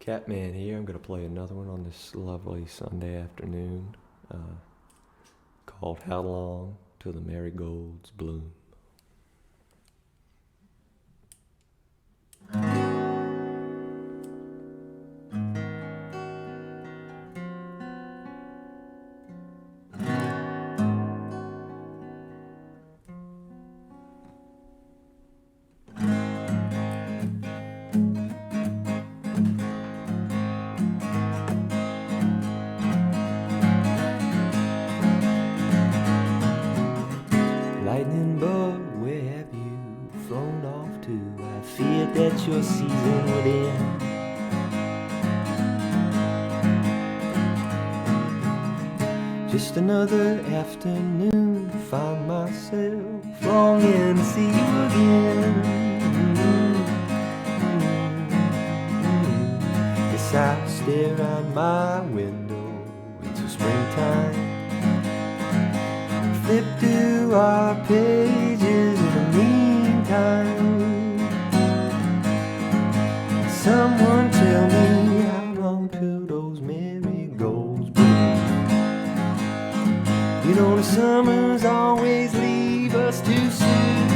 Catman here. I'm going to play another one on this lovely Sunday afternoon called How Long Till the Marigolds Bloom. Lightning bug, where have you flown off to? I feared that your season would end. Just another afternoon, find myself longing to see you again. Yes, I stare out my window into springtime. Flip through our pages in the meantime. Someone tell me how long till those marigolds bloom. You know the summers always leave us too soon.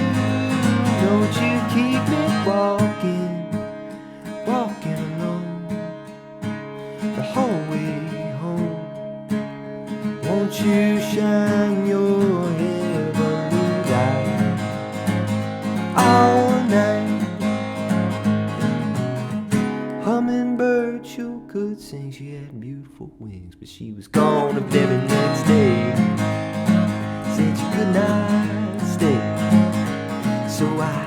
Don't you keep me walking alone the whole way home. Won't you shine your heavenly light all night? Hummingbird sure could sing, she had beautiful wings, but she was gone the very next day. Said she could not stay. So I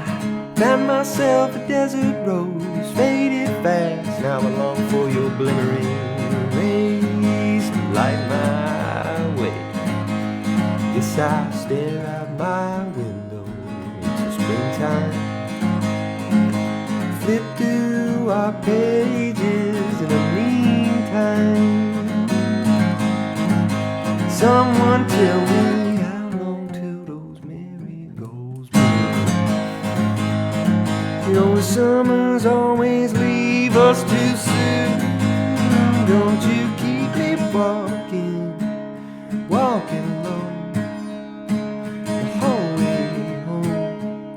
found myself a desert rose, faded fast. Now I long for your glimmering rays to light my way. Yes, I stare out my window into springtime. Flip through our pages in the meantime. Someone tell me how long till those marigolds bloom. You know the summers always leave us too soon. Don't you keep me walking alone the whole way home.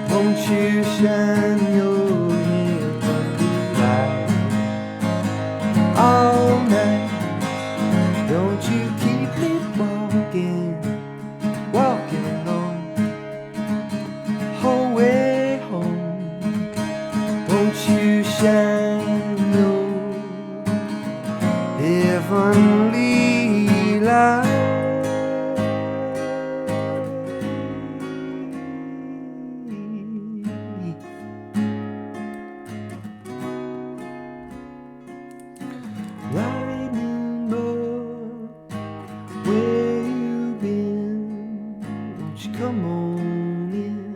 Won't you shine your heavenly light all night? Don't you keep me walking alone the whole way home. Won't you shine your heavenly light? Lightning bug, where you been? Won't you come on in,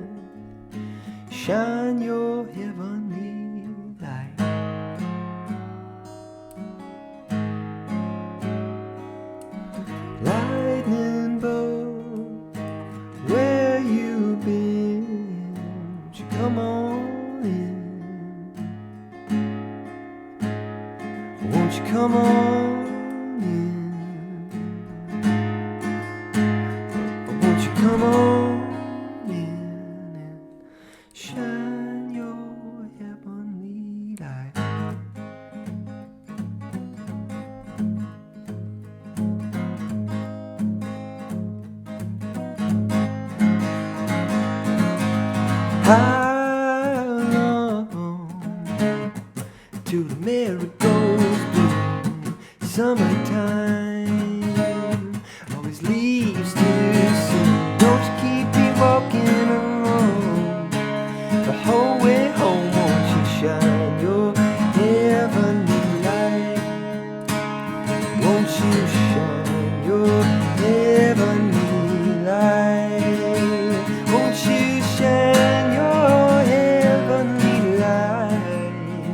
shine your heavenly light? Lightning bug, where you been? Won't you come on in? Won't you come on in? Won't you come on in and shine your heavenly light? How long till the marigolds bloom? Summertime always leaves too soon. Don't you keep me walking alone the whole way home. Won't you shine your heavenly light? Won't you shine your heavenly light? Won't you shine your heavenly light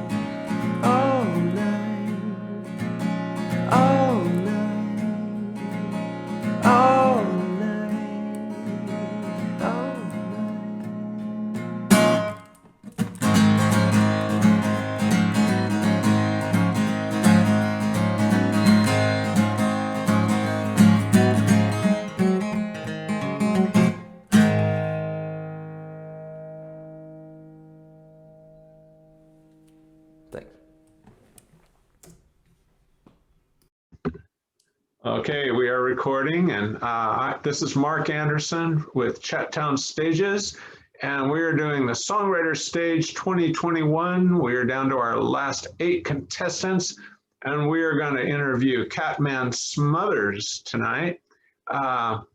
all night, all night, all night? Okay, we are recording, and this is Mark Anderson with Chattown Stages, and we are doing the Songwriters Stage 2021. We are down to our last 8 contestants, and we are going to interview Man Smothers tonight. But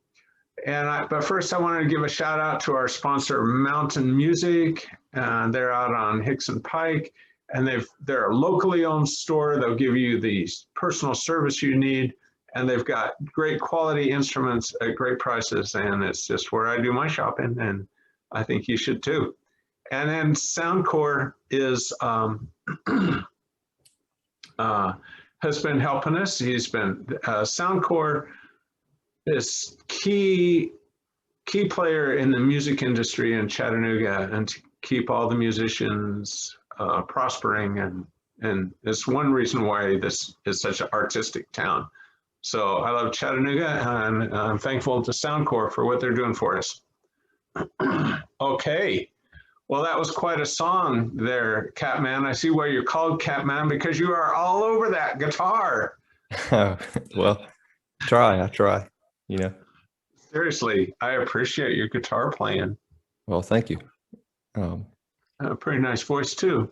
first, I wanted to give a shout out to our sponsor, Mountain Music. They're out on Hickson Pike, and they're a locally owned store. They'll give you the personal service you need. And they've got great quality instruments at great prices, and it's just where I do my shopping, and I think you should too. And then Soundcore is has been helping us. He's been Soundcore is key player in the music industry in Chattanooga, and to keep all the musicians prospering, and it's one reason why this is such an artistic town. So I love Chattanooga, and I'm thankful to Soundcore for what they're doing for us. Okay, well, that was quite a song there, Catman. I see why you're called Catman, because you are all over that guitar. Well, I try, you know. Seriously, I appreciate your guitar playing. Well, thank you. A pretty nice voice too.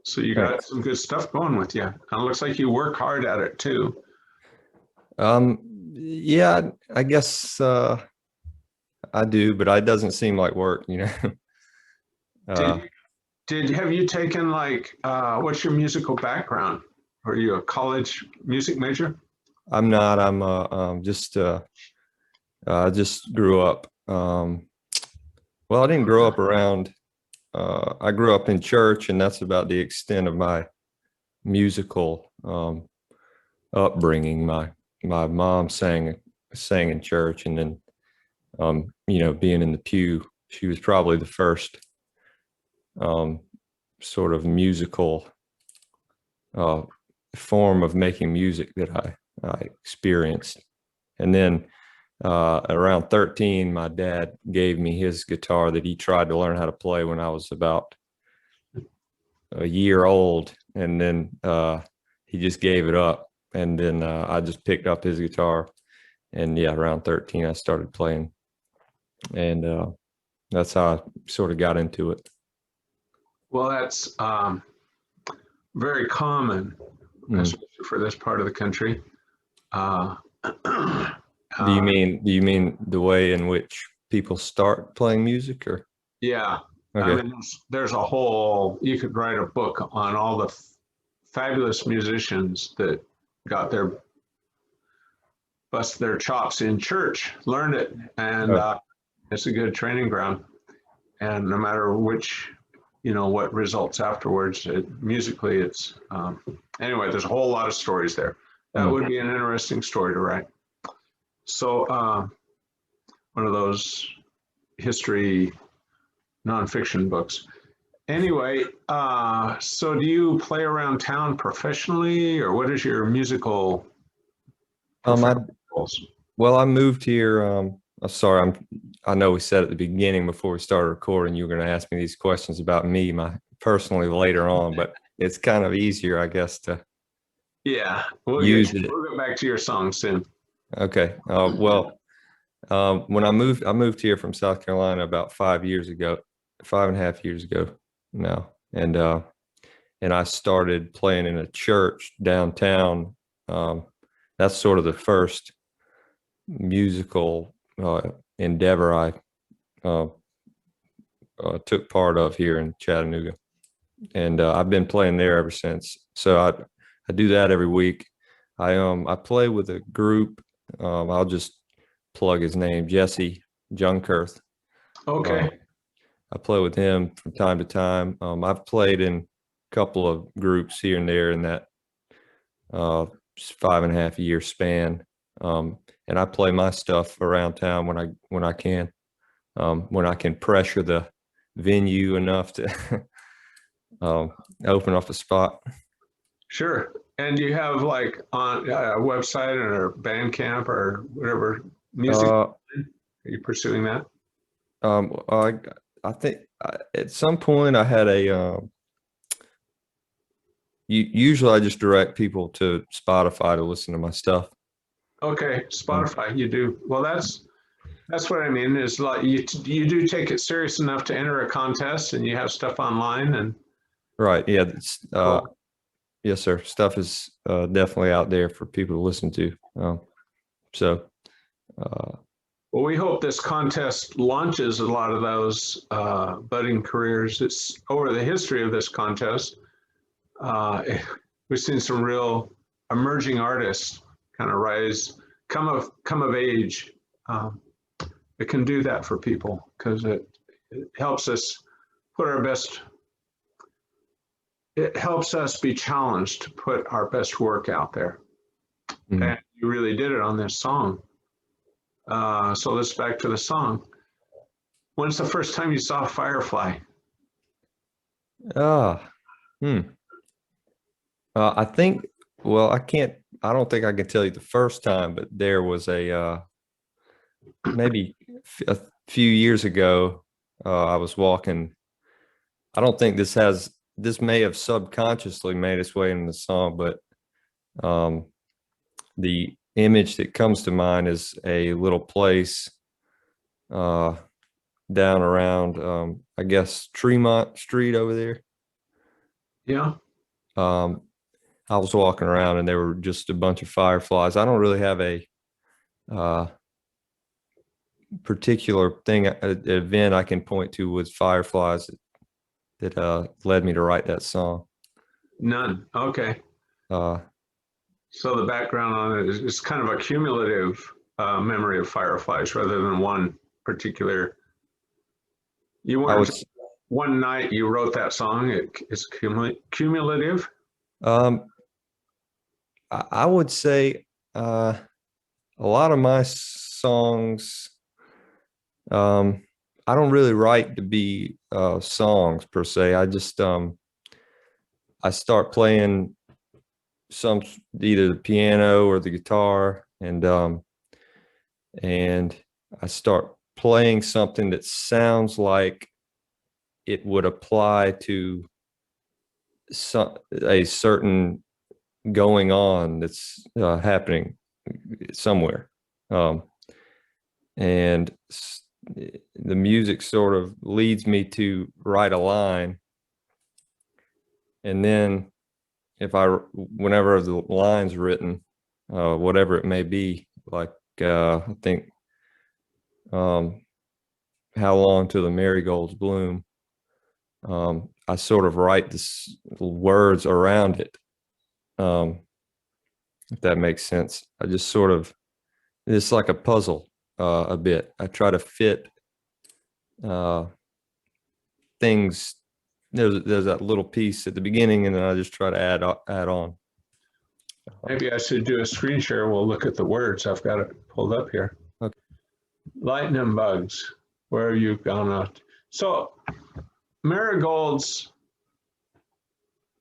So you got some good stuff going with you. And it looks like you work hard at it too. Yeah, I guess I do, but it doesn't seem like work, you know. Have you taken what's your musical background? Are you a college music major? I'm not. I'm just I just grew up. Well, I didn't grow up around. I grew up in church, and that's about the extent of my musical upbringing. My mom sang in church, and then you know, being in the pew, she was probably the first sort of musical form of making music that I experienced. And then around 13, my dad gave me his guitar that he tried to learn how to play when I was about a year old, and then he just gave it up. And then I just picked up his guitar, and yeah, around 13, I started playing, and that's how I sort of got into it. Well, that's very common, especially for this part of the country. Do you mean the way in which people start playing music, or? Yeah. Okay. I mean, there's a whole, you could write a book on all the fabulous musicians that got bust their chops in church, learned it, and it's a good training ground. And no matter which, you know, what results afterwards, musically, it's anyway, there's a whole lot of stories there. That would be an interesting story to write. So one of those history nonfiction books. Anyway, so do you play around town professionally, or what is your musical goals? Well, I moved here. Sorry, I know we said at the beginning before we started recording, you were going to ask me these questions about me, personally later on, but it's kind of easier, I guess, to use it. We'll get back to your song soon. Okay. Well, when I moved here from South Carolina about 5.5 years ago now, and I started playing in a church downtown. That's sort of the first musical endeavor I took part of here in Chattanooga, and I've been playing there ever since. So I do that every week. I play with a group. I'll just plug his name, Jesse Junkerth. Okay. I play with him from time to time. I've played in a couple of groups here and there in that 5.5 year span. And I play my stuff around town when I can pressure the venue enough to open up a spot. Sure. And do you have like on a website or Bandcamp or whatever music? Are you pursuing that? I think at some point I had a. Usually I just direct people to Spotify to listen to my stuff. Okay, Spotify, you do. Well, that's what I mean. Is like you do take it serious enough to enter a contest, and you have stuff online, and Right. Yeah. cool. Yes, sir. Stuff is definitely out there for people to listen to. So, uh, Well, we hope this contest launches a lot of those budding careers. It's over the history of this contest. Uh, we've seen some real emerging artists kind of come of age. It can do that for people because it helps us put our best. It helps us be challenged to put our best work out there. And you really did it on this song. So let's back to the song. When's the first time you saw Firefly? ah, hmm. I think, well, I don't think I can tell you the first time, but there was maybe a few years ago, I was walking. I don't think this may have subconsciously made its way into the song, but um, the image that comes to mind is a little place uh, down around, I guess, Tremont Street over there. Yeah. Um, I was walking around and there were just a bunch of fireflies. I don't really have a uh, particular thing, an event I can point to with fireflies that led me to write that song. None. Okay. Uh, So the background on it is kind of a cumulative memory of fireflies rather than one particular. You I weren't was, one night you wrote that song. It's cumulative. um, I would say a lot of my songs, I don't really write to be songs per se. I start playing some either the piano or the guitar, and I start playing something that sounds like it would apply to a certain going on that's happening somewhere. Um, and the music sort of leads me to write a line. And then whenever the line's written, whatever it may be, like I think, how long till the marigolds bloom, I sort of write this words around it. If that makes sense. I just sort of, it's like a puzzle a bit. I try to fit things. There's that little piece at the beginning, and then I just try to add on. Maybe I should do a screen share. We'll look at the words. I've got it pulled up here. Okay. Lightning bugs. Where have you gone out? So marigolds.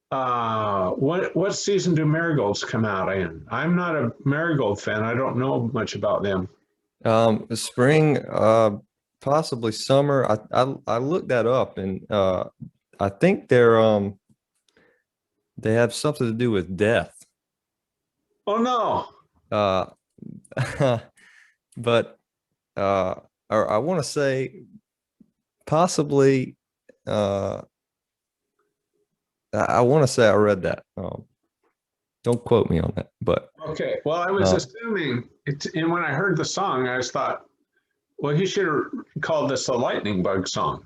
What season do marigolds come out in? I'm not a marigold fan. I don't know much about them. Spring, possibly summer. I looked that up, and I think they have something to do with death. Oh no. Uh, but or I want to say possibly. I want to say I read that. Don't quote me on that, but Okay. Well, I was assuming it, and when I heard the song, I just thought, well, he should have called this a lightning bug song.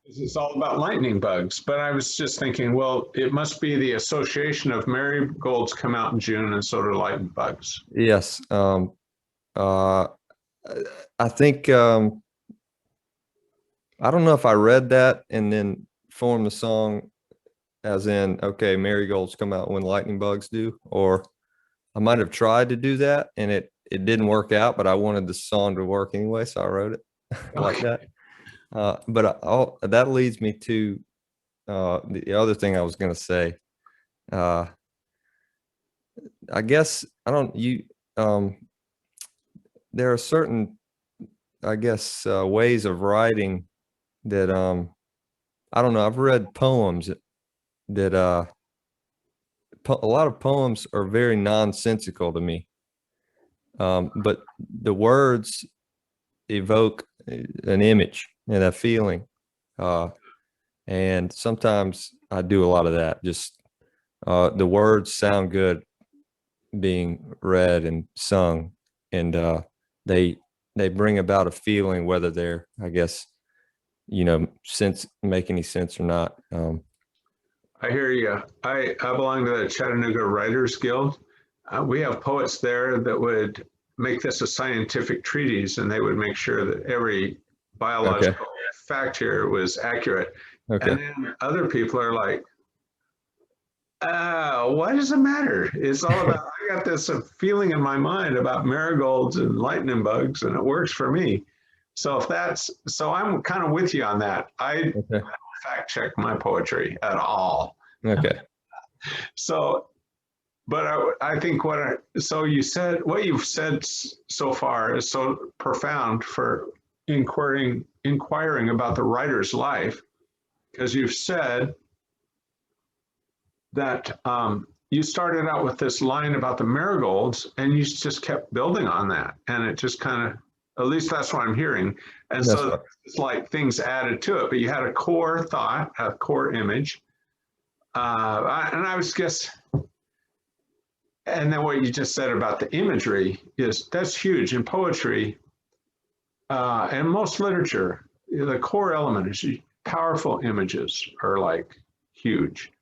It's all about lightning bugs. But I was just thinking, well, it must be the association of marigolds come out in June and so do lightning bugs. yes. I think I don't know if I read that and then formed the song as in, okay, marigolds come out when lightning bugs do, or I might have tried to do that and it didn't work out, but I wanted the song to work anyway, so I wrote it like that. But that leads me to the other thing I was going to say. I guess I don't you there are certain, I guess, ways of writing that I don't know. I've read poems that a lot of poems are very nonsensical to me. but the words evoke an image and a feeling. And sometimes I do a lot of that. Just the words sound good being read and sung, and they bring about a feeling, whether they're, I guess, sense make any sense or not. I hear you. I belong to the Chattanooga Writers Guild. We have poets there that would make this a scientific treatise, and they would make sure that every biological fact here was accurate. And then other people are like, what does it matter? It's all about, I got this feeling in my mind about marigolds and lightning bugs, and it works for me. So I'm kind of with you on that. I don't fact check my poetry at all. Okay. So, but I think what you've said so far is so profound for inquiring about the writer's life, because you've said that you started out with this line about the marigolds, and you just kept building on that, and it just kind of, at least that's what I'm hearing. And so it's like things added to it, but you had a core thought, a core image, and I was just, and then what you just said about the imagery that's huge in poetry and most literature. The core element is powerful images are like huge.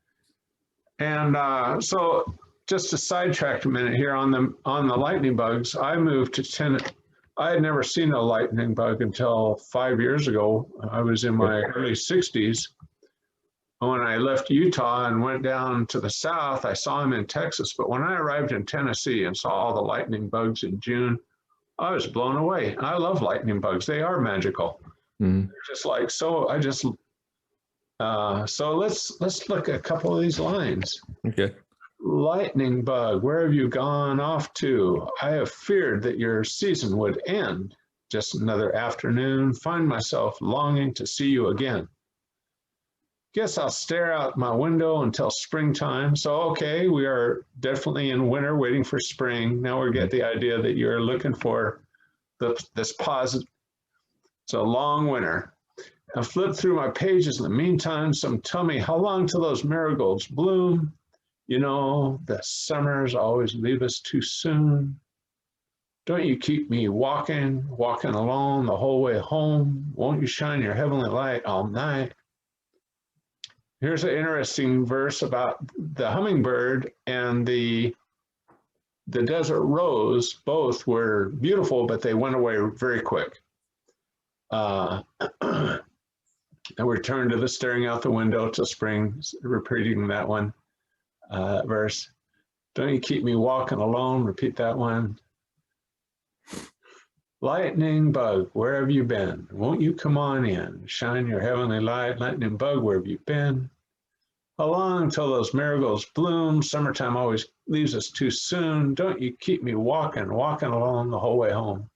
And so just to sidetrack a minute here on the lightning bugs, I moved to Tennessee. I had never seen a lightning bug until 5 years ago. I was in my early 60s. When I left Utah and went down to the south, I saw them in Texas. But when I arrived in Tennessee and saw all the lightning bugs in June, I was blown away. I love lightning bugs. They are magical. Mm-hmm. Just like, so I just, so let's look at a couple of these lines. Okay. Lightning bug, where have you gone off to? I have feared that your season would end. Just another afternoon, find myself longing to see you again. Guess I'll stare out my window until springtime. So, okay, we are definitely in winter, waiting for spring. Now we get the idea that you're looking for this positive. It's a long winter. I flip through my pages in the meantime. Some tell me, how long till those marigolds bloom? You know, the summers always leave us too soon. Don't you keep me walking along the whole way home? Won't you shine your heavenly light all night? Here's an interesting verse about the hummingbird and the desert rose. Both were beautiful, but they went away very quick. And we return to the staring out the window till spring, repeating that one verse. Don't you keep me walking alone? Repeat that one. Lightning bug, where have you been? Won't you come on in? Shine your heavenly light. Lightning bug, where have you been? How long till those marigolds bloom? Summertime always leaves us too soon. Don't you keep me walking along the whole way home?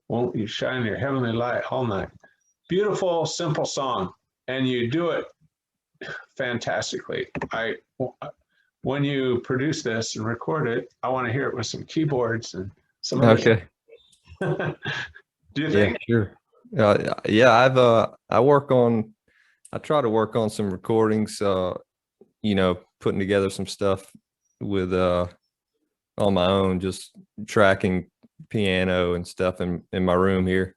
Won't you shine your heavenly light all night? Beautiful, simple song, and you do it fantastically. When you produce this and record it, I want to hear it with some keyboards and some other stuff. Do you think? Yeah, sure. Yeah, I try to work on some recordings, putting together some stuff with on my own, just tracking piano and stuff in my room here.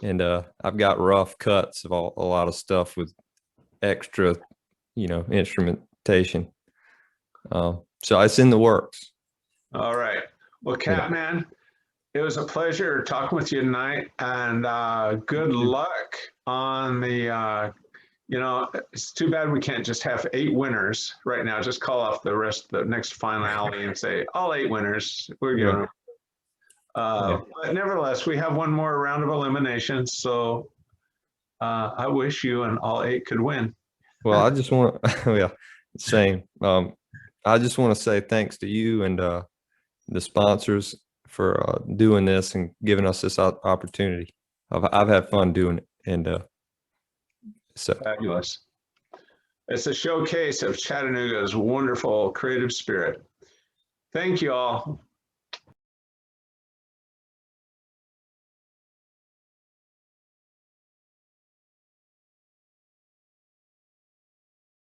And I've got rough cuts of a lot of stuff with extra, instrumentation. So it's in the works. All right. Well, Catman, it was a pleasure talking with you tonight, and good luck on the, it's too bad we can't just have 8 winners right now. Just call off the rest, the next finale, and say all 8 winners. We're going to. But nevertheless, we have one more round of eliminations. So I wish you and all 8 could win. Well, I just want to, same. I just want to say thanks to you and the sponsors for doing this and giving us this opportunity. I've had fun doing it, and so fabulous. It's a showcase of Chattanooga's wonderful creative spirit. Thank you all.